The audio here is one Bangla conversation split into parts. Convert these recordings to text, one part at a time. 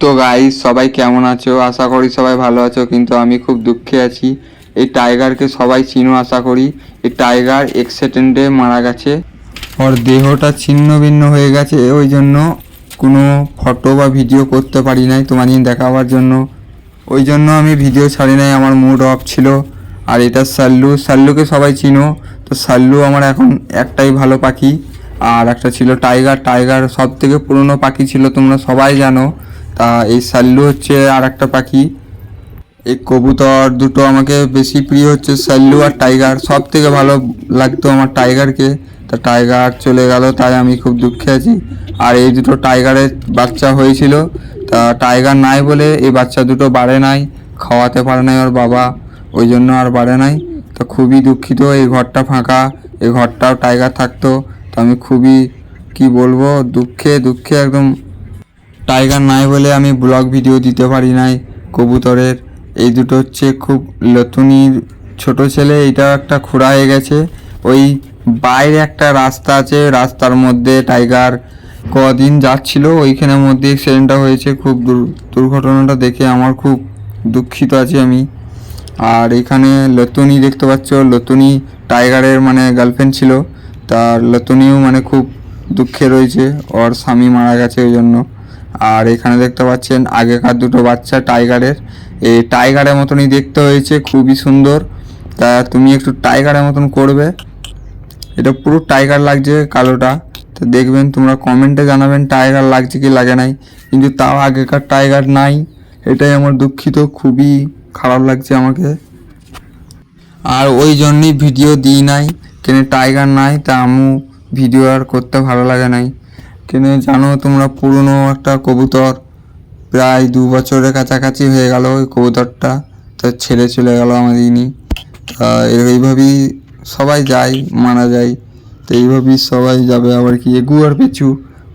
তো গাইস, সবাই কেমন আছো? আশা করি সবাই ভালো আছো, কিন্তু আমি খুব দুঃখে আছি। এই টাইগারকে সবাই চিনো আশা করি। এই টাইগার অ্যাক্সিডেন্টে মারা গেছে। ওর দেহটা ছিন্ন ভিন্ন হয়ে গেছে, ওই জন্য কোনো ফটো বা ভিডিও করতে পারি নাই তোমাদের দেখাবার জন্য। ওই জন্য আমি ভিডিও ছাড়ি নাই, আমার মুড অফ ছিল। আর এটা সাল্লুকে সবাই চিনো। তো সাল্লু আমার এখন একটাই ভালো পাখি, আর একটা ছিল টাইগার সব থেকে পুরনো পাখি ছিল, তোমরা সবাই জানো। তা এই সাল্লু হচ্ছে আর একটা পাখি। এই কবুতর দুটো আমাকে বেশি প্রিয় হচ্ছে, সাল্লু আর টাইগার। সব থেকে ভালো লাগতো আমার টাইগারকে। তা টাইগার চলে গেল, তাই আমি খুব দুঃখে আছি। আর এই দুটো টাইগারের বাচ্চা হয়েছিল, তা টাইগার নাই বলে এই বাচ্চা দুটো বাড়ে নাই, খাওয়াতে পারে নাই ওর বাবা, ওই জন্য আর বাড়ে নাই। তো খুবই দুঃখিত, এই ঘরটা ফাঁকা, এই ঘরটাও টাইগার থাকতো। তো আমি খুবই কি বলবো, দুঃখে দুঃখে একদম। টাইগার নাই বলে আমি ব্লগ ভিডিও দিতে পারি নাই কবুতরের। এই দুটো হচ্ছে খুব লতুনির ছোট ছেলে, এটা একটা খুঁড়া হয়ে গেছে। ওই বাইরে একটা রাস্তা আছে, রাস্তার মধ্যে টাইগার কদিন যাচ্ছিল, ওইখানের মধ্যে অ্যাক্সিডেন্টটা হয়েছে। খুব দুর্ঘটনাটা দেখে আমার খুব দুঃখিত আছি আমি। আর এখানে লতুনি দেখতে পাচ্ছ, লতুনি টাইগারের মানে গার্লফ্রেন্ড ছিল। তার লতুনিও মানে খুব দুঃখে রয়েছে, ওর স্বামী মারা গেছে ওই জন্য। আর এখানে দেখতে পাচ্ছেন আগেকার দুটো বাচ্চা টাইগারের, এই টাইগারের মতনই দেখতে হয়েছে, খুবই সুন্দর। তা তুমি একটু টাইগারের মতন করবে, এটা পুরো টাইগার লাগছে কালোটা। তো দেখবেন, তোমরা কমেন্টে জানাবেন টাইগার লাগছে কি লাগে নাই। কিন্তু তাও আগেকার টাইগার নাই, এটাই আমার দুঃখিত, খুবই খারাপ লাগছে আমাকে। আর ওই জন্যই ভিডিও দিই নাই, কেন টাইগার নাই, তা আমু ভিডিও আর করতে ভালো লাগে নাই। কেন জানো তোমরা, পুরনো একটা কবুতর, প্রায় 2 বছরের কাছাকাছি হয়ে গেল ওই কবুতরটা, তো ছেড়ে চলে গেল আমাদেরই। তা এইভাবেই সবাই যায়, মারা যায়। তো এইভাবেই সবাই যাবে আবার কি, এগু আর পিছু।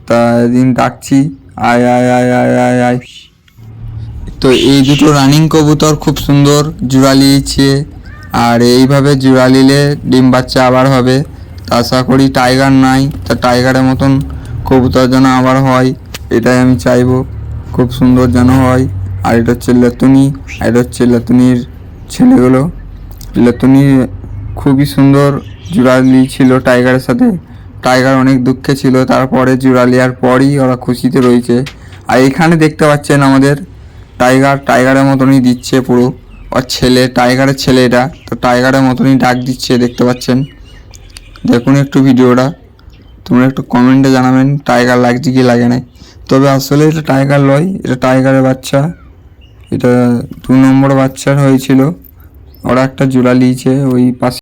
তা এদিন ডাকছি, আয় আয় আয় আয় আয় আয়। তো এই দুটো রানিং কবুতর খুব সুন্দর জোড়া লিয়েছে, আর এইভাবে জোড়া নিলে ডিম বাচ্চা আবার হবে। তা আশা করি টাইগার নাই, তা টাইগারের মতন কবুতর যেন আবার হয়, এটাই আমি চাইবো, খুব সুন্দর যেন হয়। আর এটা হচ্ছে লেতুনি, আর এটা হচ্ছে লেতুনির ছেলেগুলো। লেতুনি খুবই সুন্দর জোড়া লিয়েছিল টাইগারের সাথে। টাইগার অনেক দুঃখে ছিল, তারপরে জোড়া লিয়ার পরই ওরা খুশিতে রয়েছে। আর এখানে দেখতে পাচ্ছেন আমাদের টাইগারের মতনই দিচ্ছে পুরো। ওর ছেলে, টাইগারের ছেলে এটা, তো টাইগারের মতনই ডাক দিচ্ছে, দেখতে পাচ্ছেন। দেখুন একটু ভিডিওটা, তোমরা একটু কমেন্টে জানাবেন টাইগার লাগছে কি লাগে নাই। তবে আসলে এটা টাইগার লয়, এটা টাইগারের বাচ্চা। এটা 2 নম্বর বাচ্চার হয়েছিল, ওরা একটা জোড়া লিয়েছে ওই পাশে।